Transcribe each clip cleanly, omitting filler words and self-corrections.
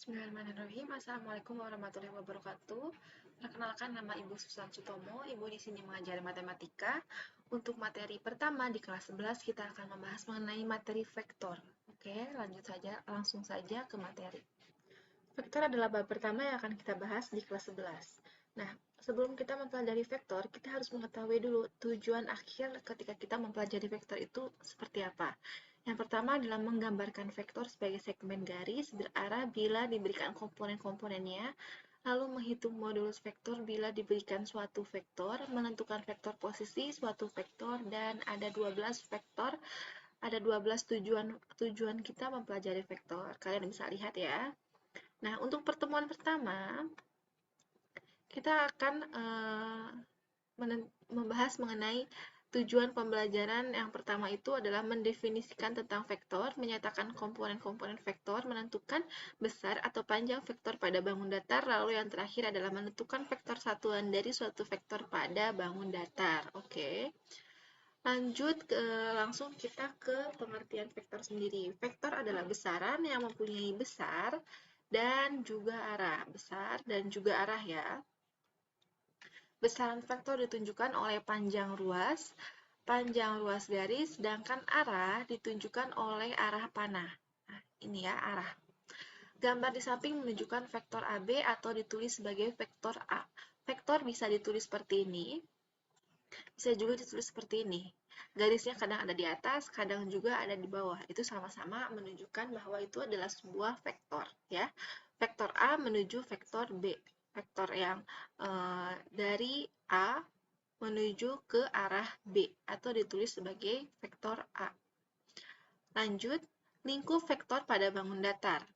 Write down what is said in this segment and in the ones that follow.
Bismillahirrahmanirrahim. Assalamualaikum warahmatullahi wabarakatuh. Perkenalkan, nama Ibu Susan Sutomo. Ibu di sini mengajari matematika. Untuk materi pertama di kelas 11 kita akan membahas mengenai materi vektor. Oke, langsung saja ke materi. Vektor adalah bab pertama yang akan kita bahas di kelas 11. Nah, sebelum kita mempelajari vektor, kita harus mengetahui dulu tujuan akhir ketika kita mempelajari vektor itu seperti apa. Yang pertama adalah menggambarkan vektor sebagai segmen garis berarah bila diberikan komponen-komponennya, lalu menghitung modulus vektor bila diberikan suatu vektor, menentukan vektor posisi suatu vektor, dan ada 12 vektor, ada 12 tujuan kita mempelajari vektor. Kalian bisa lihat ya. Nah, untuk pertemuan pertama, kita akan membahas mengenai tujuan pembelajaran. Yang pertama itu adalah mendefinisikan tentang vektor, menyatakan komponen-komponen vektor, menentukan besar atau panjang vektor pada bangun datar, lalu yang terakhir adalah menentukan vektor satuan dari suatu vektor pada bangun datar. Oke. Lanjut langsung kita ke pengertian vektor sendiri. Vektor adalah besaran yang mempunyai besar dan juga arah. Besar dan juga arah ya. Besaran vektor ditunjukkan oleh panjang ruas garis, sedangkan arah ditunjukkan oleh arah panah. Nah, ini ya arah. Gambar di samping menunjukkan vektor AB atau ditulis sebagai vektor A. Vektor bisa ditulis seperti ini, bisa juga ditulis seperti ini. Garisnya kadang ada di atas, kadang juga ada di bawah. Itu sama-sama menunjukkan bahwa itu adalah sebuah vektor, ya. Vektor A menuju vektor B. Vektor yang dari A menuju ke arah B atau ditulis sebagai vektor A. Lanjut, lingkup vektor pada bangun datar.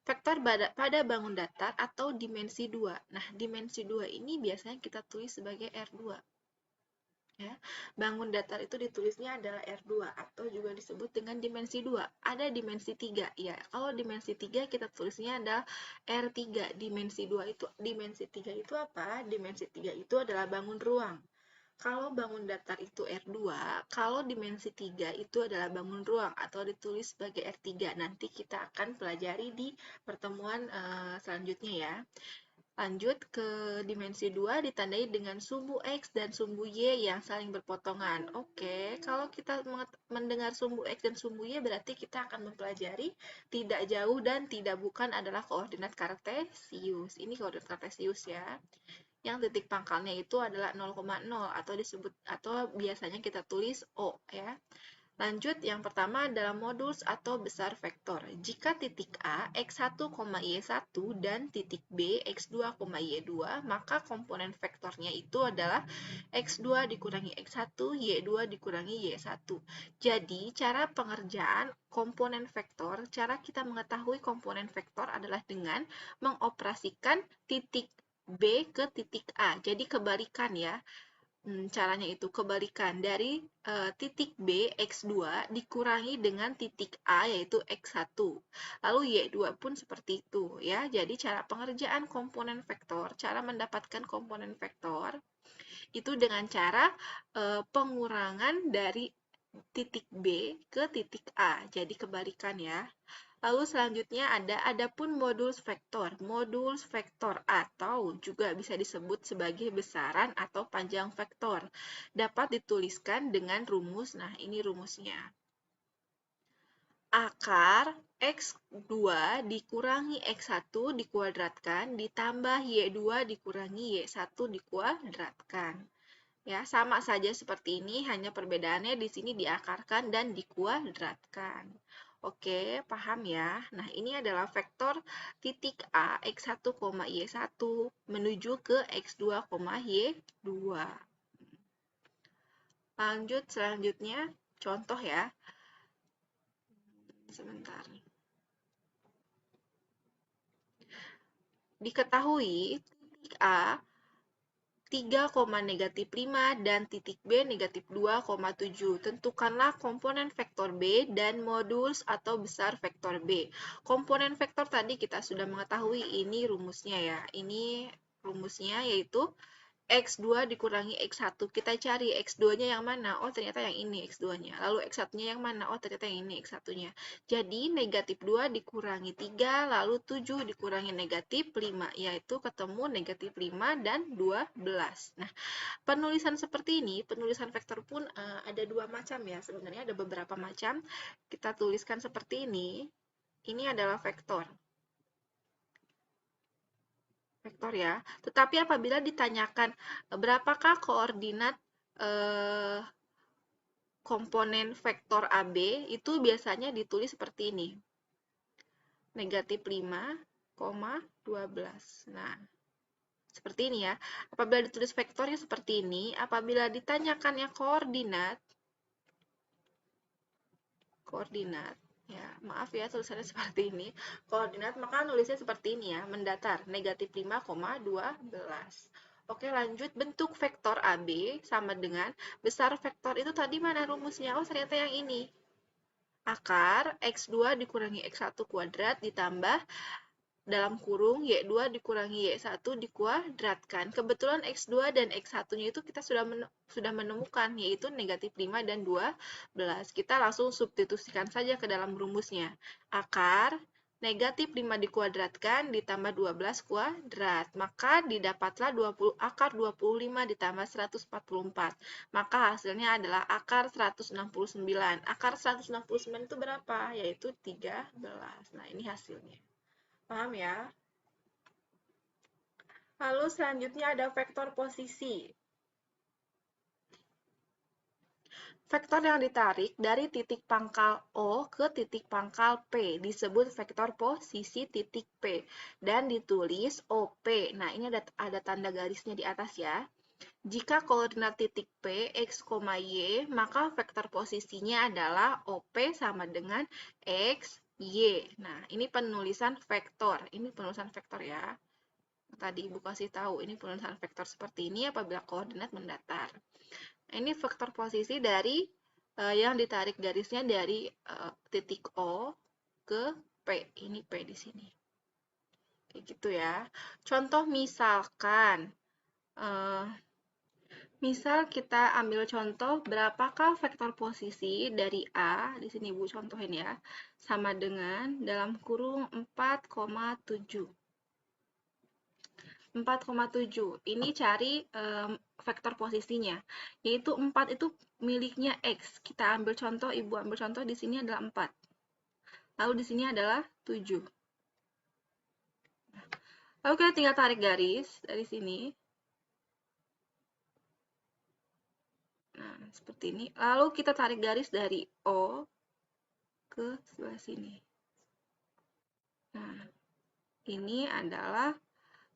Vektor pada bangun datar atau dimensi 2. Nah, dimensi 2 ini biasanya kita tulis sebagai R2. Ya, bangun datar itu ditulisnya adalah R2 atau juga disebut dengan dimensi 2. Ada dimensi 3. Ya, kalau dimensi 3 kita tulisnya adalah R3. Dimensi 2 itu dimensi 3 itu apa? Dimensi 3 itu adalah bangun ruang. Kalau bangun datar itu R2, kalau dimensi 3 itu adalah bangun ruang atau ditulis sebagai R3. Nanti kita akan pelajari di pertemuan selanjutnya ya. Lanjut ke dimensi 2 ditandai dengan sumbu X dan sumbu Y yang saling berpotongan. Oke, kalau kita mendengar sumbu X dan sumbu Y berarti kita akan mempelajari tidak jauh dan tidak bukan adalah koordinat kartesius. Ini koordinat kartesius ya. Yang titik pangkalnya itu adalah 0,0 atau disebut atau biasanya kita tulis O ya. Lanjut, yang pertama adalah modulus atau besar vektor. Jika titik A, X1, Y1 dan titik B, X2, Y2, maka komponen vektornya itu adalah X2 dikurangi X1, Y2 dikurangi Y1. Jadi, cara pengerjaan komponen vektor, cara kita mengetahui komponen vektor adalah dengan mengoperasikan titik B ke titik A. Jadi, kebalikan ya. Caranya itu kebalikan dari titik B X2 dikurangi dengan titik A yaitu X1. Lalu Y2 pun seperti itu ya. Jadi cara pengerjaan komponen vektor, cara mendapatkan komponen vektor itu dengan cara pengurangan dari titik B ke titik A. Jadi kebalikan ya. Lalu selanjutnya adapun modulus vektor. Modulus vektor atau juga bisa disebut sebagai besaran atau panjang vektor. Dapat dituliskan dengan rumus. Nah, ini rumusnya. Akar X2 dikurangi X1 dikuadratkan ditambah Y2 dikurangi Y1 dikuadratkan. Ya, sama saja seperti ini, hanya perbedaannya di sini diakarkan dan dikuadratkan. Oke, paham ya? Nah, ini adalah vektor titik A, X1, Y1 menuju ke X2, Y2. Lanjut, selanjutnya, contoh ya. Sebentar. Diketahui titik A 3,-5 dan titik B negatif 2,7. Tentukanlah komponen vektor B dan modulus atau besar vektor B. Komponen vektor tadi kita sudah mengetahui, ini rumusnya ya. Ini rumusnya yaitu X2 dikurangi X1. Kita cari X2-nya yang mana? Oh, ternyata yang ini X2-nya. Lalu X1-nya yang mana? Oh, ternyata yang ini X1-nya. Jadi, negatif 2 dikurangi 3, lalu 7 dikurangi negatif 5, yaitu ketemu negatif 5 dan 12. Nah, penulisan seperti ini, penulisan vektor pun ada dua macam ya. Sebenarnya ada beberapa macam. Kita tuliskan seperti ini. Ini adalah vektor. Vektor ya. Tetapi apabila ditanyakan berapakah koordinat komponen vektor AB, itu biasanya ditulis seperti ini. Negatif 5,12. Nah, seperti ini ya. Apabila ditulis vektornya seperti ini, apabila ditanyakannya koordinat, ya maaf ya tulisannya seperti ini, koordinat, maka nulisnya seperti ini ya, mendatar, negatif 5,12. Oke, lanjut, bentuk vektor AB sama dengan besar vektor itu tadi mana rumusnya? Oh, ternyata yang ini. Akar X2 dikurangi X1 kuadrat ditambah dalam kurung Y2 dikurangi Y1 dikuadratkan. Kebetulan X2 dan X1-nya itu kita sudah menemukan, yaitu negatif 5 dan 12. Kita langsung substitusikan saja ke dalam rumusnya. Akar negatif 5 dikuadratkan ditambah 12 kuadrat. Maka didapatlah akar 25 ditambah 144. Maka hasilnya adalah akar 169. Akar 169 itu berapa? Yaitu 13. Nah, ini hasilnya. Paham ya? Lalu selanjutnya ada vektor posisi. Vektor yang ditarik dari titik pangkal O ke titik pangkal P disebut vektor posisi titik P dan ditulis OP. Nah, ini ada tanda garisnya di atas ya. Jika koordinat titik P, X, Y, maka vektor posisinya adalah OP sama dengan X, Y. Nah, ini penulisan vektor. Ini penulisan vektor ya. Tadi Ibu kasih tahu, ini penulisan vektor seperti ini apabila koordinat mendatar. Ini vektor posisi dari yang ditarik garisnya dari titik O ke P. Ini P di sini. Kayak gitu ya. Contoh misalkan, misal kita ambil contoh berapakah vektor posisi dari A, di sini Ibu contohin ya, sama dengan dalam kurung 4,7. 4,7. Ini cari vektor posisinya, yaitu 4 itu miliknya X. Kita ambil contoh, Ibu ambil contoh di sini adalah 4. Lalu di sini adalah 7. Lalu kita tinggal tarik garis dari sini. Nah, seperti ini. Lalu kita tarik garis dari O ke sebelah sini. Nah, ini adalah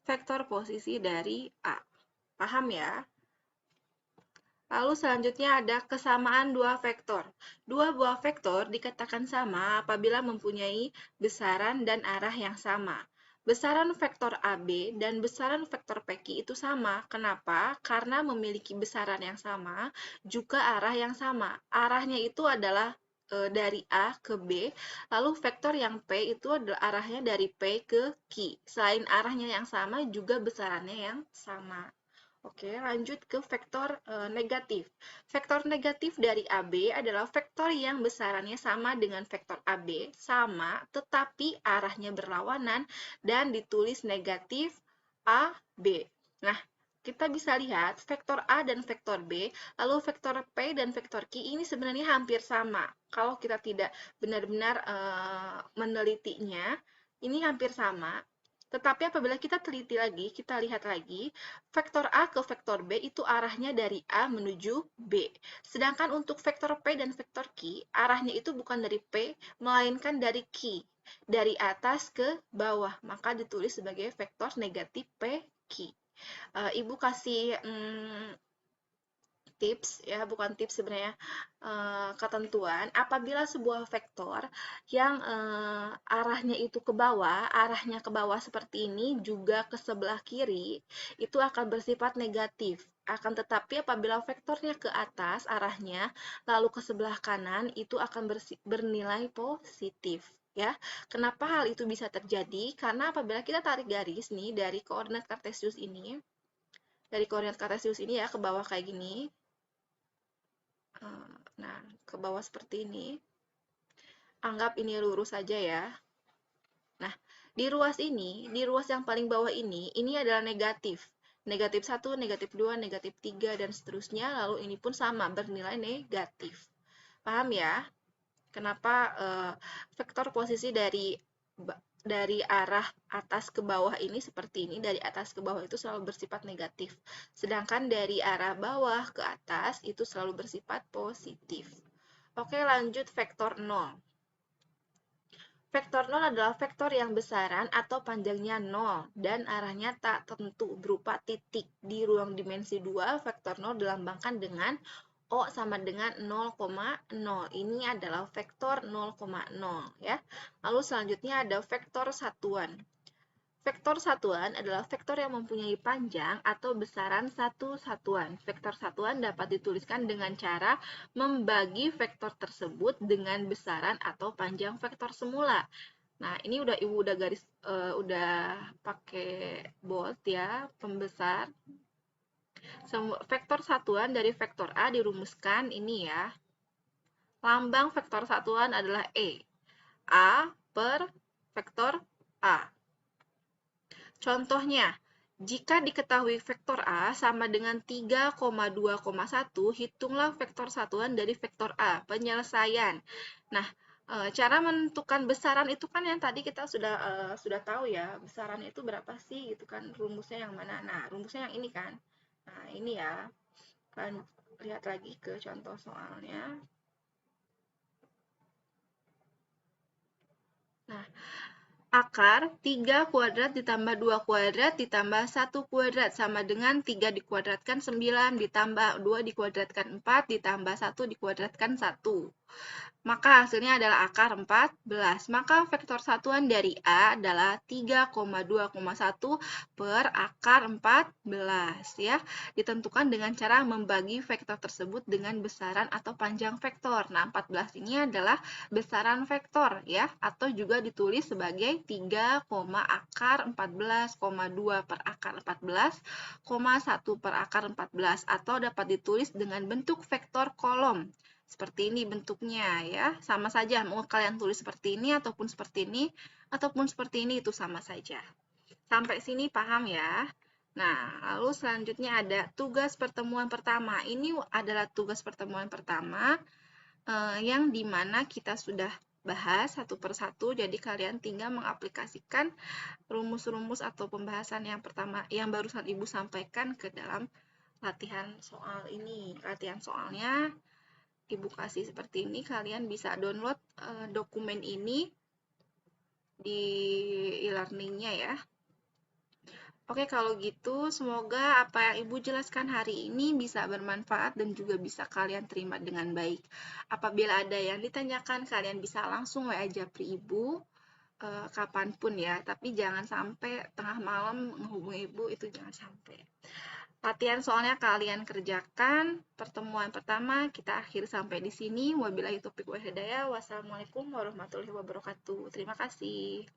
vektor posisi dari A. Paham ya? Lalu selanjutnya ada kesamaan dua vektor. Dua buah vektor dikatakan sama apabila mempunyai besaran dan arah yang sama. Besaran vektor AB dan besaran vektor PQ itu sama. Kenapa? Karena memiliki besaran yang sama, juga arah yang sama. Arahnya itu adalah dari A ke B, lalu vektor yang P itu adalah arahnya dari P ke Q. Selain arahnya yang sama, juga besarannya yang sama. Oke, lanjut ke vektor negatif. Vektor negatif dari AB adalah vektor yang besarannya sama dengan vektor AB, sama tetapi arahnya berlawanan dan ditulis negatif AB. Nah, kita bisa lihat vektor A dan vektor B, lalu vektor P dan vektor Q ini sebenarnya hampir sama. Kalau kita tidak benar-benar menelitinya, ini hampir sama. Tetapi apabila kita teliti lagi, kita lihat lagi, vektor A ke vektor B itu arahnya dari A menuju B. Sedangkan untuk vektor P dan vektor Q, arahnya itu bukan dari P, melainkan dari Q. Dari atas ke bawah, maka ditulis sebagai vektor negatif P, Q. Ibu kasih tips ya, bukan tips sebenarnya, ketentuan apabila sebuah vektor yang arahnya itu ke bawah seperti ini juga ke sebelah kiri itu akan bersifat negatif. Akan tetapi apabila vektornya ke atas arahnya lalu ke sebelah kanan itu akan bernilai positif ya. Kenapa hal itu bisa terjadi? Karena apabila kita tarik garis nih dari koordinat kartesius ini, dari koordinat kartesius ini ya ke bawah kayak gini. Nah, ke bawah seperti ini. Anggap ini lurus saja ya. Nah, di ruas yang paling bawah ini adalah negatif. Negatif 1, negatif 2, negatif 3, dan seterusnya. Lalu ini pun sama, bernilai negatif. Paham ya? Kenapa vektor posisi dari arah atas ke bawah ini seperti ini, dari atas ke bawah itu selalu bersifat negatif. Sedangkan dari arah bawah ke atas itu selalu bersifat positif. Oke, lanjut vektor 0. Vektor 0 adalah vektor yang besaran atau panjangnya 0 dan arahnya tak tentu berupa titik. Di ruang dimensi 2, vektor 0 dilambangkan dengan O sama dengan 0,0. Ini adalah vektor 0,0 ya. Lalu selanjutnya ada vektor satuan. Vektor satuan adalah vektor yang mempunyai panjang atau besaran satu satuan. Vektor satuan dapat dituliskan dengan cara membagi vektor tersebut dengan besaran atau panjang vektor semula. Nah, ini Ibu udah garis udah pakai bold ya, pembesar. Vektor satuan dari vektor A dirumuskan ini ya. Lambang vektor satuan adalah E. A per vektor A. Contohnya, jika diketahui vektor A sama dengan 3,2,1, hitunglah vektor satuan dari vektor A. Penyelesaian. Nah, cara menentukan besaran itu kan yang tadi kita sudah tahu ya, besaran itu berapa sih gitu kan, rumusnya yang mana. Nah, rumusnya yang ini kan. Nah, ini ya. Kalian lihat lagi ke contoh soalnya. Nah, akar 3 kuadrat ditambah 2 kuadrat ditambah 1 kuadrat sama dengan 3 dikuadratkan 9 ditambah 2 dikuadratkan 4 ditambah 1 dikuadratkan 1. Maka hasilnya adalah akar 14. Maka vektor satuan dari A adalah 3,2,1 per akar 14 ya. Ditentukan dengan cara membagi vektor tersebut dengan besaran atau panjang vektor. Nah, 14 ini adalah besaran vektor ya, atau juga ditulis sebagai 3, akar 14,2 per akar 14, 1 per akar 14, atau dapat ditulis dengan bentuk vektor kolom. Seperti ini bentuknya ya, sama saja mau kalian tulis seperti ini ataupun seperti ini ataupun seperti ini, itu sama saja. Sampai sini paham ya? Nah, lalu selanjutnya ada tugas pertemuan pertama. Ini adalah tugas pertemuan pertama yang dimana kita sudah bahas satu persatu, jadi kalian tinggal mengaplikasikan rumus-rumus atau pembahasan yang pertama yang barusan Ibu sampaikan ke dalam latihan soal ini. Latihan soalnya Ibu kasih seperti ini, kalian bisa download dokumen ini di e-learning-nya ya. Oke, kalau gitu semoga apa yang Ibu jelaskan hari ini bisa bermanfaat dan juga bisa kalian terima dengan baik. Apabila ada yang ditanyakan, kalian bisa langsung WA Japri Ibu kapanpun ya, tapi jangan sampai tengah malam menghubungi Ibu, itu jangan sampai. Latihan soalnya kalian kerjakan. Pertemuan pertama kita akhir sampai di sini. Wabillahi taufiq wal hidayah. Wassalamualaikum warahmatullahi wabarakatuh. Terima kasih.